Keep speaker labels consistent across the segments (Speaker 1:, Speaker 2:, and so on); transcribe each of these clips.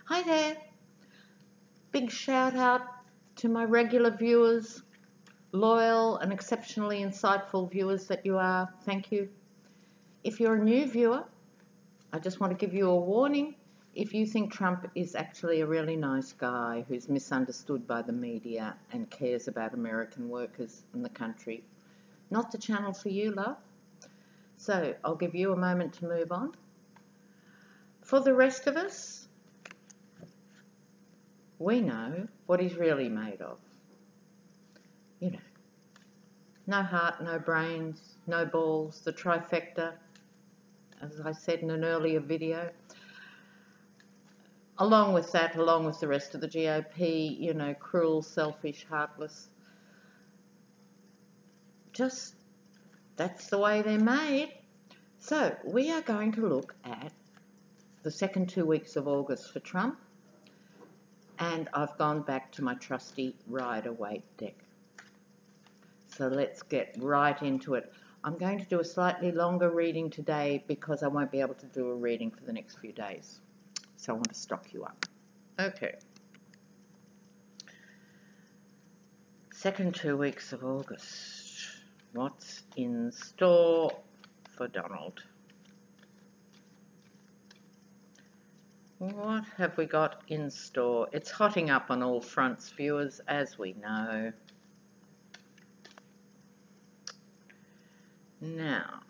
Speaker 1: Hi there. Big shout out to my regular viewers, loyal and exceptionally insightful viewers that you are. Thank you. If you're a new viewer, I just want to give you a warning. If you think Trump is actually a really nice guy who's misunderstood by the media and cares about American workers and the country, not the channel for you, love. So I'll give you a moment to move on. For the rest of us, we know what he's really made of. You know, no heart, no brains, no balls, the trifecta, as I said in an earlier video. Along with that, along with the rest of the GOP, you know, cruel, selfish, heartless. Just, that's the way they're made. So, we are going to look at the second 2 weeks of August for Trump. And I've gone back to my trusty Rider-Waite deck. So let's get right into it. I'm going to do a slightly longer reading today because I won't be able to do a reading for the next few days. So I want to stock you up. Okay. Second 2 weeks of August. What's in store for Donald? What have we got in store? It's hotting up on all fronts, viewers, as we know. Now,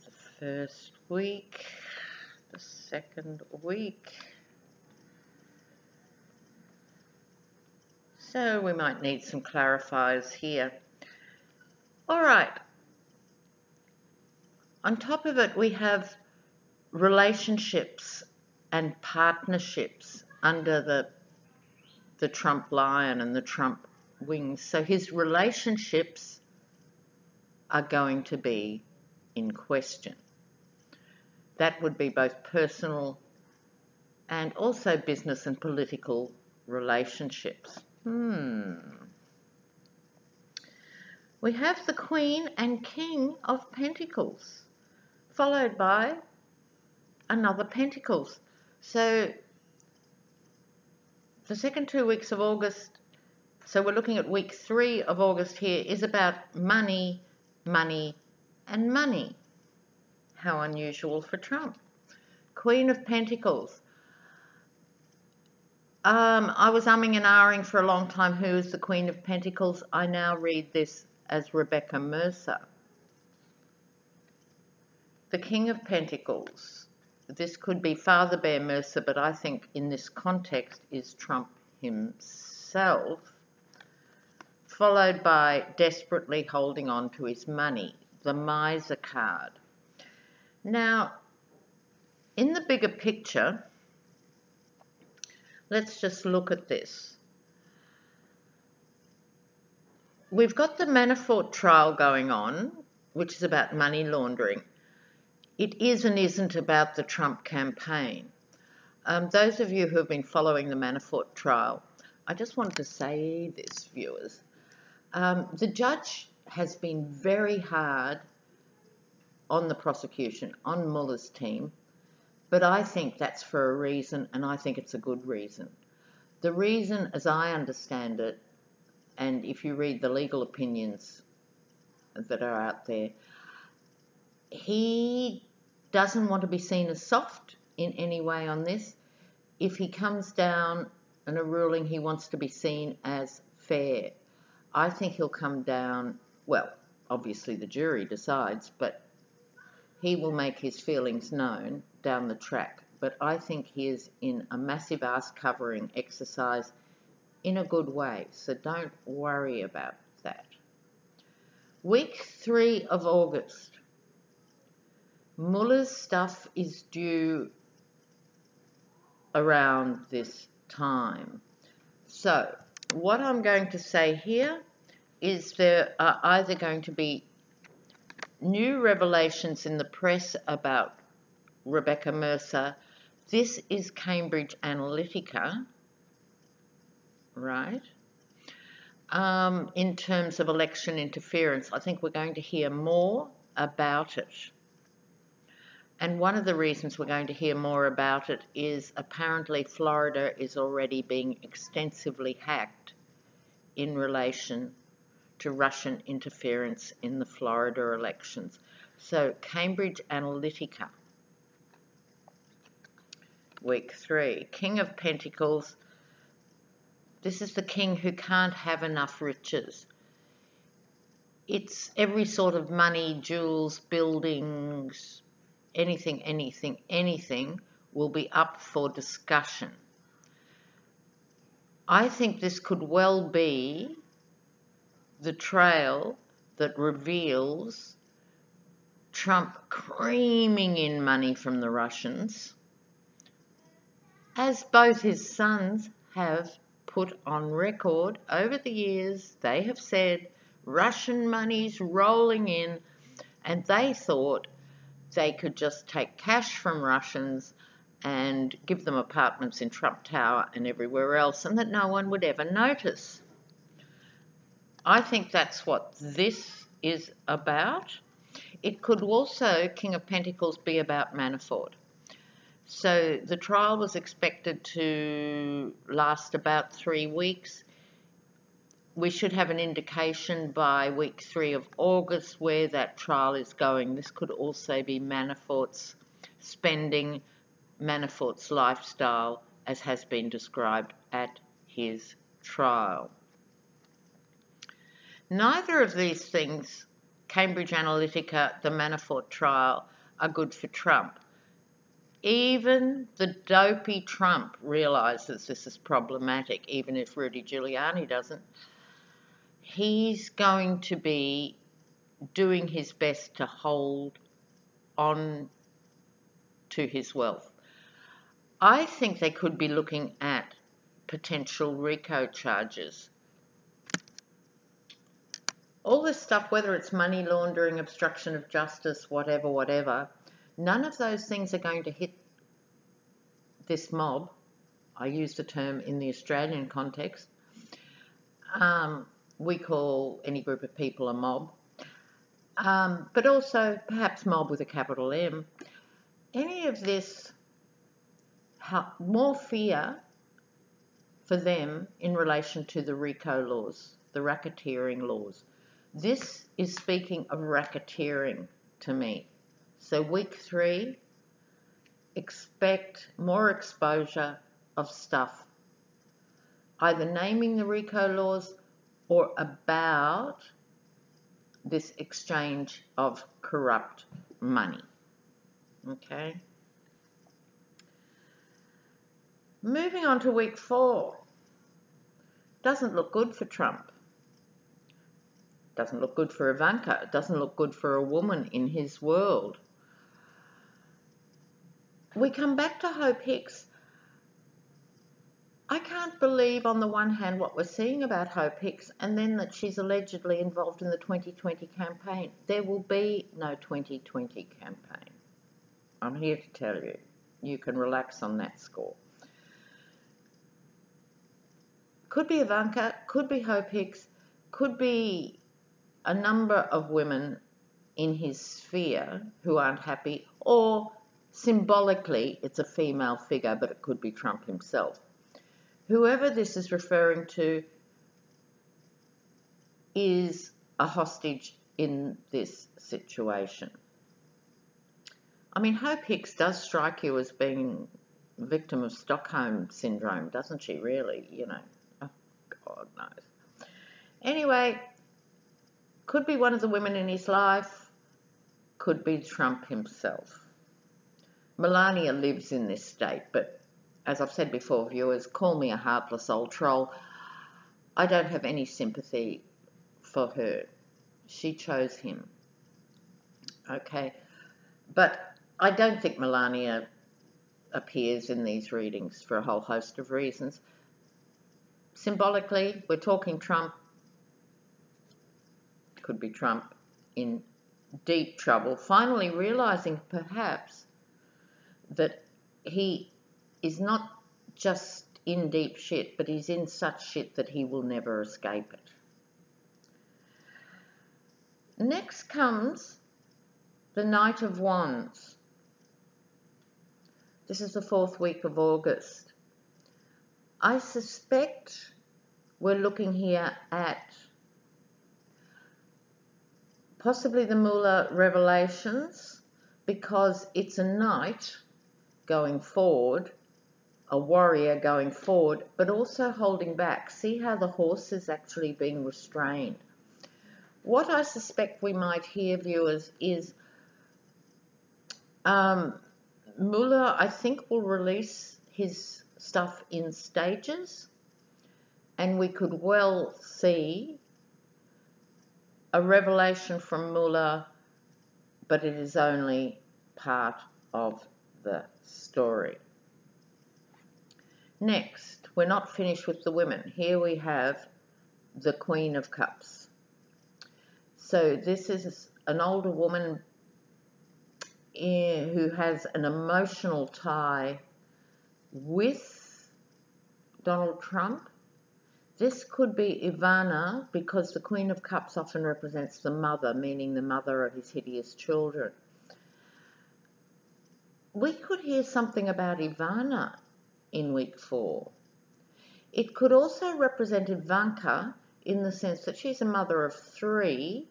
Speaker 1: the first week, the second week. So we might need some clarifiers here. All right. On top of it, we have relationships and partnerships under the Trump lion and the Trump wings. So his relationships are going to be in question. That would be both personal and also business and political relationships. We have the Queen and King of Pentacles, followed by another Pentacles. So the second 2 weeks of August, so we're looking at week 3 of August here, is about money, money, and money. How unusual for Trump. Queen of Pentacles. I was umming and ahhing for a long time who is the Queen of Pentacles. I now read this as Rebecca Mercer. The King of Pentacles. This could be Father Bear Mercer, but I think in this context is Trump himself, followed by desperately holding on to his money, the Miser card. Now, in the bigger picture, let's just look at this. We've got the Manafort trial going on, which is about money laundering. It is and isn't about the Trump campaign. Those of you who have been following the Manafort trial, I just wanted to say this, viewers. The judge has been very hard on the prosecution, on Mueller's team, but I think that's for a reason, and I think it's a good reason. The reason, as I understand it, and if you read the legal opinions that are out there, he doesn't want to be seen as soft in any way on this. If he comes down in a ruling, he wants to be seen as fair. I think he'll come down, well, obviously the jury decides, but he will make his feelings known down the track. But I think he is in a massive ass-covering exercise in a good way, so don't worry about that. Week 3 of August. Mueller's stuff is due around this time. So, what I'm going to say here is there are either going to be new revelations in the press about Rebecca Mercer. This is Cambridge Analytica, right? In terms of election interference, I think we're going to hear more about it. And one of the reasons we're going to hear more about it is apparently Florida is already being extensively hacked in relation to Russian interference in the Florida elections. So Cambridge Analytica, week 3, King of Pentacles. This is the king who can't have enough riches. It's every sort of money, jewels, buildings, anything will be up for discussion. I think this could well be the trail that reveals Trump creaming in money from the Russians, as both his sons have put on record over the years. They have said Russian money's rolling in, and they thought they could just take cash from Russians and give them apartments in Trump Tower and everywhere else, and that no one would ever notice. I think that's what this is about. It could also, King of Pentacles, be about Manafort. So the trial was expected to last about 3 weeks. We should have an indication by week 3 of August where that trial is going. This could also be Manafort's spending, Manafort's lifestyle, as has been described at his trial. Neither of these things, Cambridge Analytica, the Manafort trial, are good for Trump. Even the dopey Trump realises this is problematic, even if Rudy Giuliani doesn't. He's going to be doing his best to hold on to his wealth. I think they could be looking at potential RICO charges. All this stuff, whether it's money laundering, obstruction of justice, whatever, none of those things are going to hit this mob. I use the term in the Australian context. We call any group of people a mob, but also perhaps mob with a capital M. Any of this, more fear for them in relation to the RICO laws, the racketeering laws. This is speaking of racketeering to me. So week 3, expect more exposure of stuff, either naming the RICO laws or about this exchange of corrupt money. Okay. Moving on to week 4. Doesn't look good for Trump. Doesn't look good for Ivanka. It doesn't look good for a woman in his world. We come back to Hope Hicks. I can't believe on the one hand what we're seeing about Hope Hicks and then that she's allegedly involved in the 2020 campaign. There will be no 2020 campaign. I'm here to tell you. You can relax on that score. Could be Ivanka, could be Hope Hicks, could be a number of women in his sphere who aren't happy, or symbolically it's a female figure, but it could be Trump himself. Whoever this is referring to is a hostage in this situation. I mean, Hope Hicks does strike you as being a victim of Stockholm syndrome, doesn't she, really? You know, oh, God knows. Anyway, could be one of the women in his life, could be Trump himself. Melania lives in this state, but as I've said before, viewers, call me a heartless old troll. I don't have any sympathy for her. She chose him. Okay, but I don't think Melania appears in these readings for a whole host of reasons. Symbolically, we're talking Trump. Could be Trump in deep trouble, finally realising perhaps that he is not just in deep shit, but he's in such shit that he will never escape it. Next comes The Knight of Wands. This is the 4th week of August. I suspect we're looking here at possibly the Moolah revelations, because it's a knight going forward, a warrior going forward, but also holding back. See how the horse is actually being restrained. What I suspect we might hear, viewers, is Moolah, I think, will release his stuff in stages, and we could well see a revelation from Moolah, but it is only part of the story. Next, we're not finished with the women. Here we have the Queen of Cups. So this is an older woman who has an emotional tie with Donald Trump. This could be Ivana, because the Queen of Cups often represents the mother, meaning the mother of his hideous children. We could hear something about Ivana in week 4. It could also represent Ivanka in the sense that she's a mother of 3.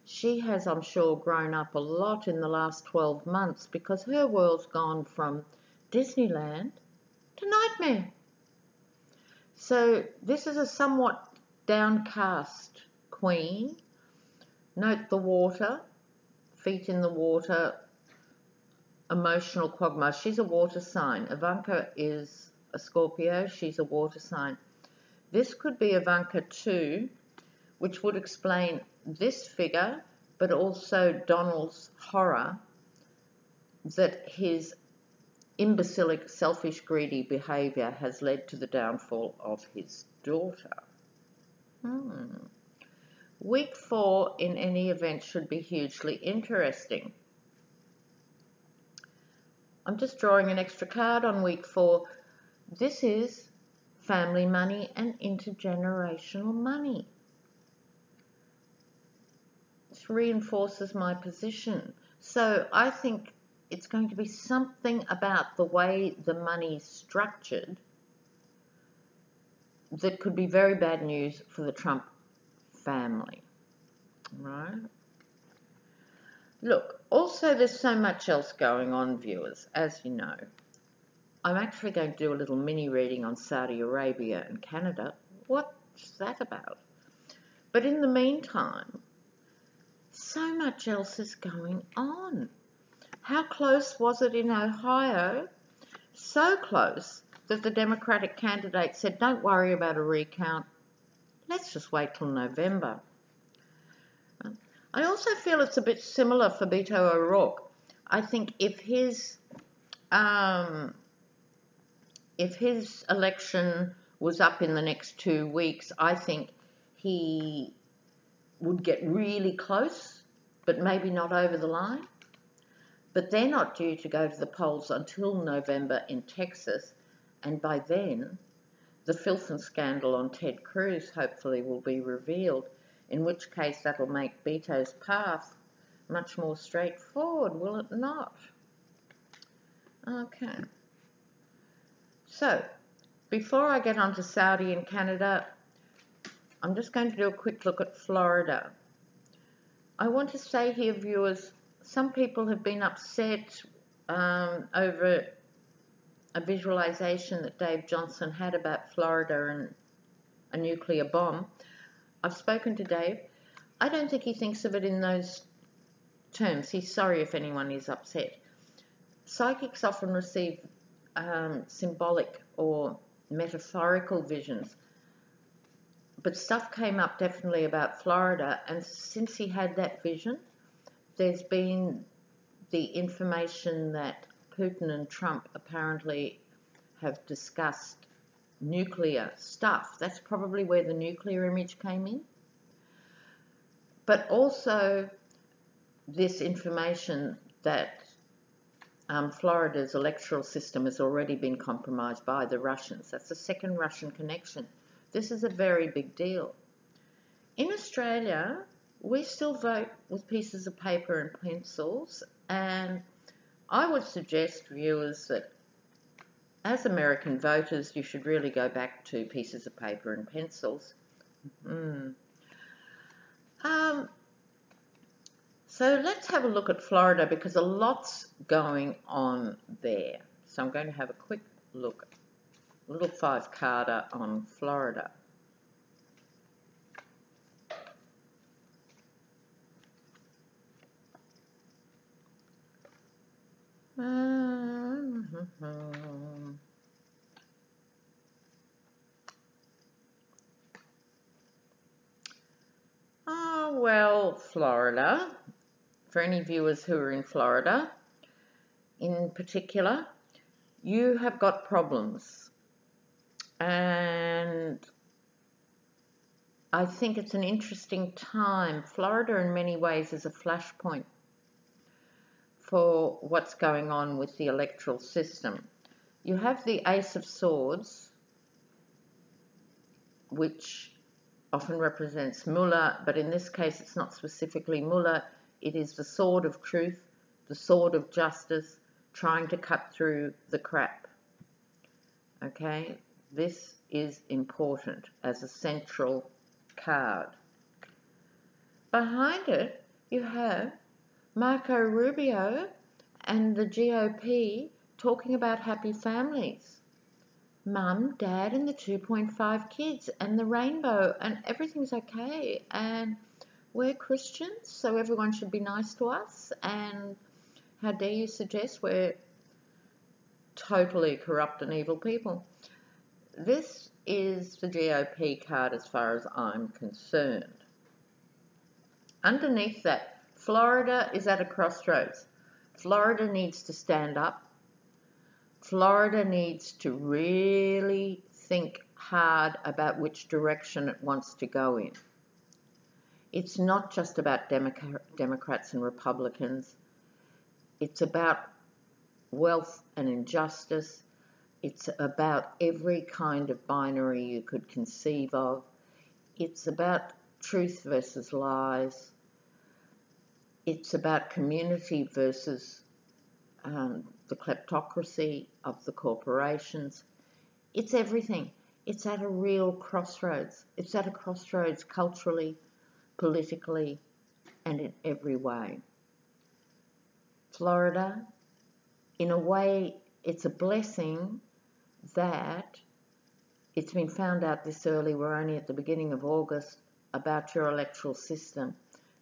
Speaker 1: She has, I'm sure, grown up a lot in the last 12 months because her world's gone from Disneyland to nightmare. So this is a somewhat downcast queen. Note the water, feet in the water, emotional quagmire. She's a water sign. Ivanka is a Scorpio. She's a water sign. This could be Ivanka too, which would explain this figure, but also Donald's horror that his imbecilic, selfish, greedy behaviour has led to the downfall of his daughter. Week 4, in any event, should be hugely interesting. I'm just drawing an extra card on week 4. This is family money and intergenerational money. This reinforces my position. So I think it's going to be something about the way the money's structured that could be very bad news for the Trump family, right? Look, also there's so much else going on, viewers, as you know. I'm actually going to do a little mini reading on Saudi Arabia and Canada. What's that about? But in the meantime, so much else is going on. How close was it in Ohio? So close that the Democratic candidate said, don't worry about a recount. Let's just wait till November. I also feel it's a bit similar for Beto O'Rourke. I think if his election was up in the next 2 weeks, I think he would get really close, but maybe not over the line. But they're not due to go to the polls until November in Texas, and by then the filth and scandal on Ted Cruz hopefully will be revealed, in which case that'll make Beto's path much more straightforward, will it not? Okay. So, before I get on to Saudi and Canada, I'm just going to do a quick look at Florida. I want to say here, viewers, some people have been upset over a visualization that Dave Johnson had about Florida and a nuclear bomb. I've spoken to Dave. I don't think he thinks of it in those terms. He's sorry if anyone is upset. Psychics often receive symbolic or metaphorical visions, but stuff came up definitely about Florida, and since he had that vision, there's been the information that Putin and Trump apparently have discussed nuclear stuff. That's probably where the nuclear image came in. But also this information that Florida's electoral system has already been compromised by the Russians. That's the second Russian connection. This is a very big deal. In Australia, we still vote with pieces of paper and pencils, and I would suggest, viewers, that as American voters, you should really go back to pieces of paper and pencils. So let's have a look at Florida, because a lot's going on there. So I'm going to have a quick look, a little 5-carder on Florida. Oh, well, Florida, for any viewers who are in Florida in particular, you have got problems. And I think it's an interesting time. Florida in many ways is a flashpoint for what's going on with the electoral system. You have the Ace of Swords, which often represents Mullah, but in this case it's not specifically Mullah. It is the sword of truth, the sword of justice, trying to cut through the crap. Okay, this is important as a central card. Behind it, you have Marco Rubio and the GOP talking about happy families. Mum, Dad, and the 2.5 kids, and the rainbow, and everything's okay. And we're Christians, so everyone should be nice to us. And how dare you suggest we're totally corrupt and evil people? This is the GOP card as far as I'm concerned. Underneath that, Florida is at a crossroads. Florida needs to stand up. Florida needs to really think hard about which direction it wants to go in. It's not just about Democrats and Republicans. It's about wealth and injustice. It's about every kind of binary you could conceive of. It's about truth versus lies. It's about community versus the kleptocracy of the corporations. It's everything. It's at a real crossroads. It's at a crossroads culturally, politically, and in every way. Florida, in a way, it's a blessing that it's been found out this early. We're only at the beginning of August about your electoral system.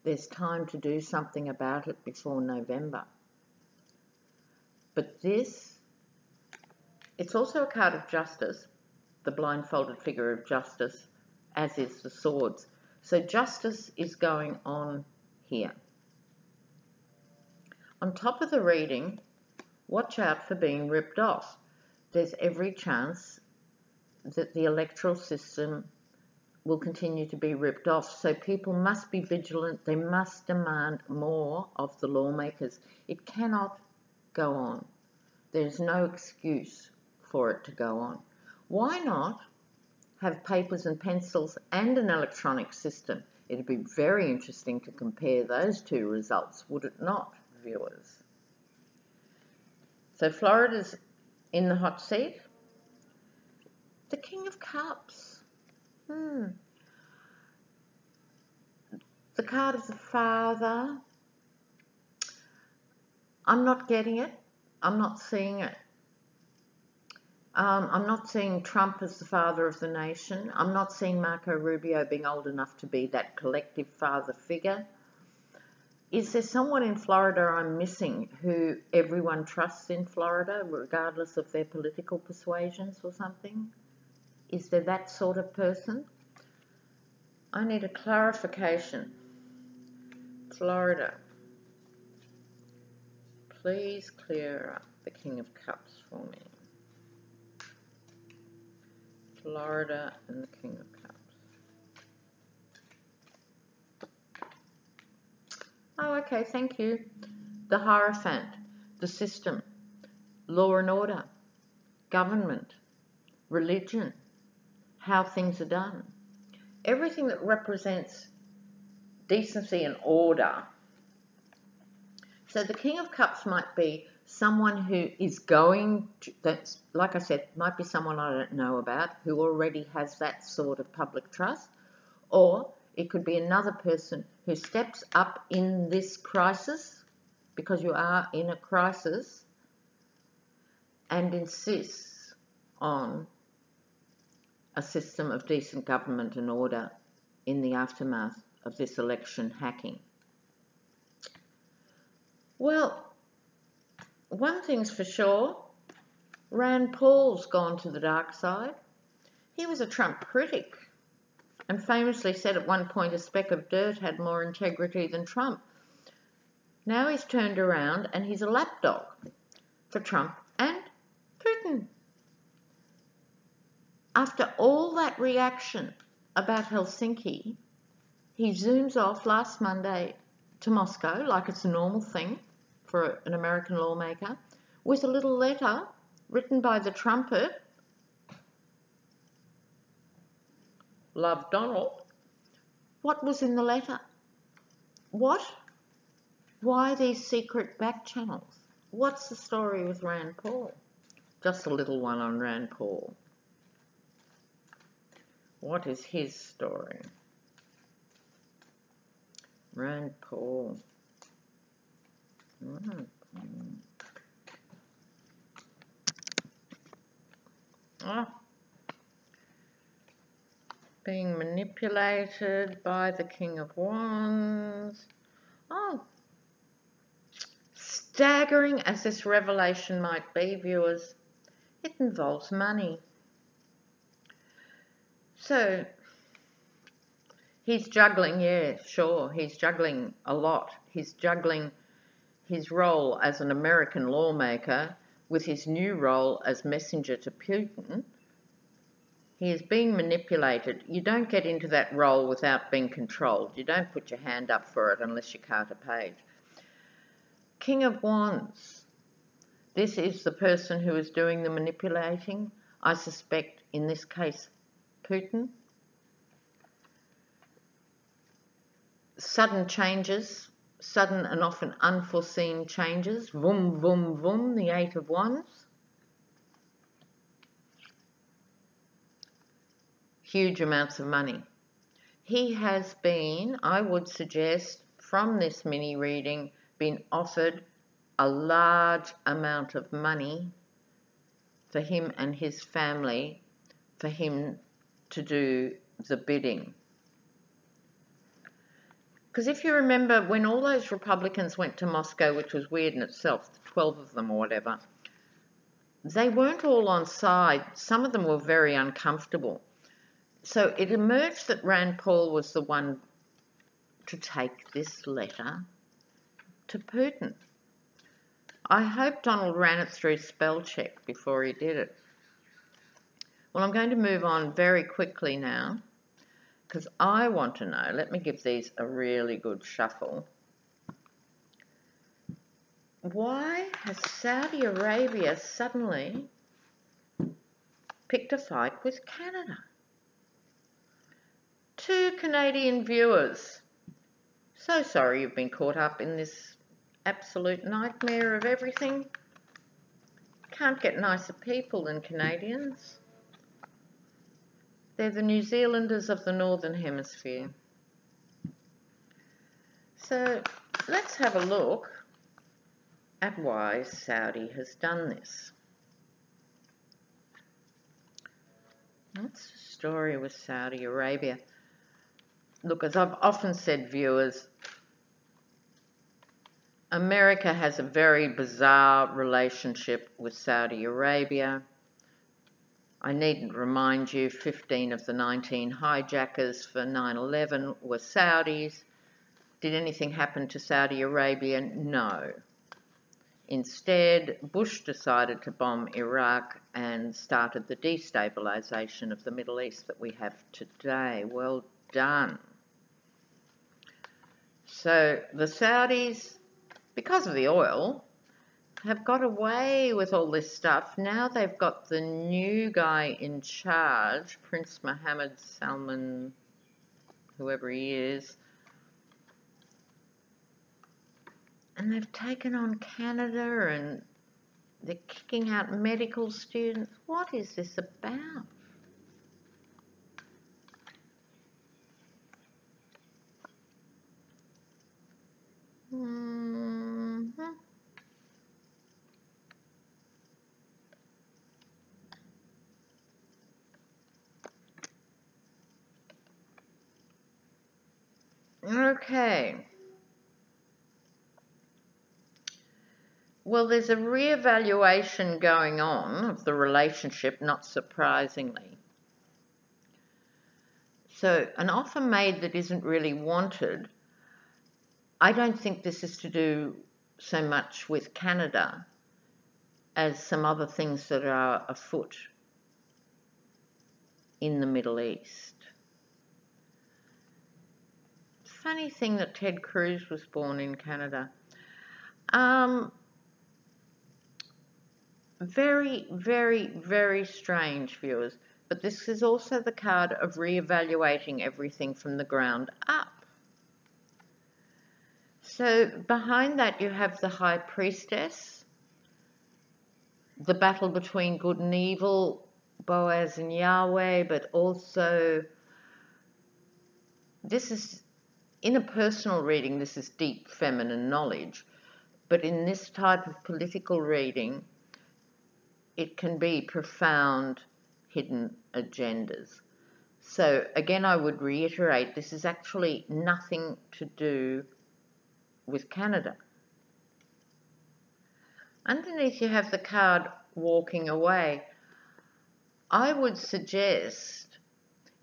Speaker 1: There's time to do something about it before November. But this, it's also a card of justice, the blindfolded figure of justice, as is the swords. So justice is going on here. On top of the reading, watch out for being ripped off. There's every chance that the electoral system will continue to be ripped off. So people must be vigilant. They must demand more of the lawmakers. It cannot go on. There's no excuse for it to go on. Why not have papers and pencils and an electronic system? It'd be very interesting to compare those two results, would it not, viewers? So Florida's in the hot seat. The King of Cups. The card of the father. I'm not getting it. I'm not seeing it. I'm not seeing Trump as the father of the nation. I'm not seeing Marco Rubio being old enough to be that collective father figure. Is there someone in Florida I'm missing who everyone trusts in Florida, regardless of their political persuasions or something? Is there that sort of person? I need a clarification. Florida. Please clear up the King of Cups for me. Florida and the King of Cups. Oh, okay, thank you. The Hierophant, the system, law and order, government, religion, how things are done. Everything that represents decency and order. So the King of Cups might be someone who is going to, that's, like I said, might be someone I don't know about who already has that sort of public trust, or it could be another person who steps up in this crisis, because you are in a crisis, and insists on a system of decent government and order in the aftermath of this election hacking. Well, one thing's for sure, Rand Paul's gone to the dark side. He was a Trump critic and famously said at one point a speck of dirt had more integrity than Trump. Now he's turned around and he's a lapdog for Trump and Putin. After all that reaction about Helsinki, he zooms off last Monday to Moscow, like it's a normal thing for an American lawmaker, with a little letter written by the trumpet, "Love, Donald." What was in the letter? What? Why these secret back channels? What's the story with Rand Paul? Just a little one on Rand Paul. What is his story? Rand Paul. Oh. Being manipulated by the King of Wands. Oh. Staggering as this revelation might be, viewers, it involves money. So, he's juggling, yeah, sure, he's juggling a lot. He's juggling his role as an American lawmaker with his new role as messenger to Putin. He is being manipulated. You don't get into that role without being controlled. You don't put your hand up for it unless you cut a page. King of Wands. This is the person who is doing the manipulating. I suspect, in this case, Putin. Sudden changes, sudden and often unforeseen changes. Vroom, vroom, vroom, the Eight of Wands. Huge amounts of money. He has been, I would suggest, from this mini reading, been offered a large amount of money for him and his family, for him to do the bidding. Because if you remember, when all those Republicans went to Moscow, which was weird in itself, 12 of them or whatever, they weren't all on side. Some of them were very uncomfortable. So it emerged that Rand Paul was the one to take this letter to Putin. I hope Donald ran it through spell check before he did it. Well, I'm going to move on very quickly now, because I want to know, let me give these a really good shuffle. Why has Saudi Arabia suddenly picked a fight with Canada? 2 Canadian viewers. So sorry you've been caught up in this absolute nightmare of everything. Can't get nicer people than Canadians. They're the New Zealanders of the Northern Hemisphere. So let's have a look at why Saudi has done this. What's the story with Saudi Arabia? Look, as I've often said, viewers, America has a very bizarre relationship with Saudi Arabia. I needn't remind you, 15 of the 19 hijackers for 9/11 were Saudis. Did anything happen to Saudi Arabia? No. Instead, Bush decided to bomb Iraq and started the destabilization of the Middle East that we have today. Well done. So the Saudis, because of the oil, have got away with all this stuff. Now they've got the new guy in charge, Prince Mohammed Salman, whoever he is. And they've taken on Canada and they're kicking out medical students. What is this about? Okay. Well, there's a re-evaluation going on of the relationship, not surprisingly. So an offer made that isn't really wanted, I don't think this is to do so much with Canada as some other things that are afoot in the Middle East. Funny thing that Ted Cruz was born in Canada. Very, very, very strange, viewers. But this is also the card of re-evaluating everything from the ground up. So behind that you have the High Priestess, the battle between good and evil, Boaz and Yahweh, but also this is, in a personal reading, this is deep feminine knowledge. But in this type of political reading, it can be profound hidden agendas. So again, I would reiterate, this is actually nothing to do with Canada. Underneath you have the card walking away. I would suggest,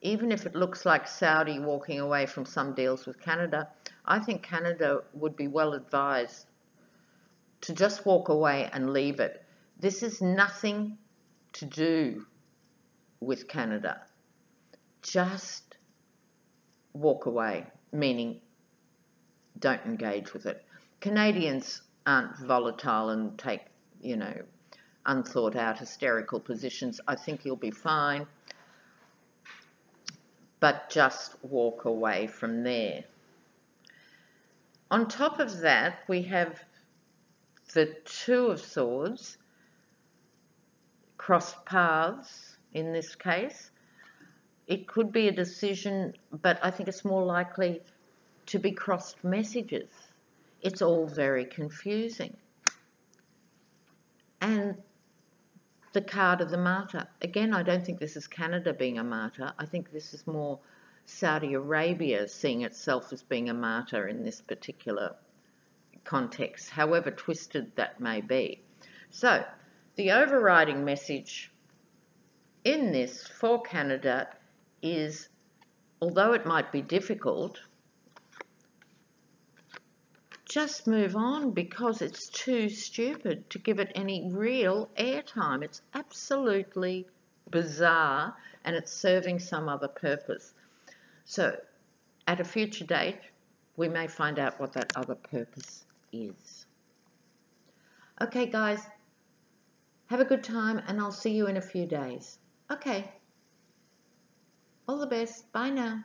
Speaker 1: even if it looks like Saudi walking away from some deals with Canada, I think Canada would be well advised to just walk away and leave it. This is nothing to do with Canada. Just walk away, meaning don't engage with it. Canadians aren't volatile and take, unthought out hysterical positions. I think you'll be fine, but just walk away from there. On top of that, we have the Two of Swords, crossed paths in this case. It could be a decision, but I think it's more likely to be crossed messages. It's all very confusing. And the card of the martyr. Again, I don't think this is Canada being a martyr. I think this is more Saudi Arabia seeing itself as being a martyr in this particular context, however twisted that may be. So, the overriding message in this for Canada is, although it might be difficult, just move on, because it's too stupid to give it any real airtime. It's absolutely bizarre and it's serving some other purpose. So at a future date, we may find out what that other purpose is. Okay, guys, have a good time and I'll see you in a few days. Okay, all the best. Bye now.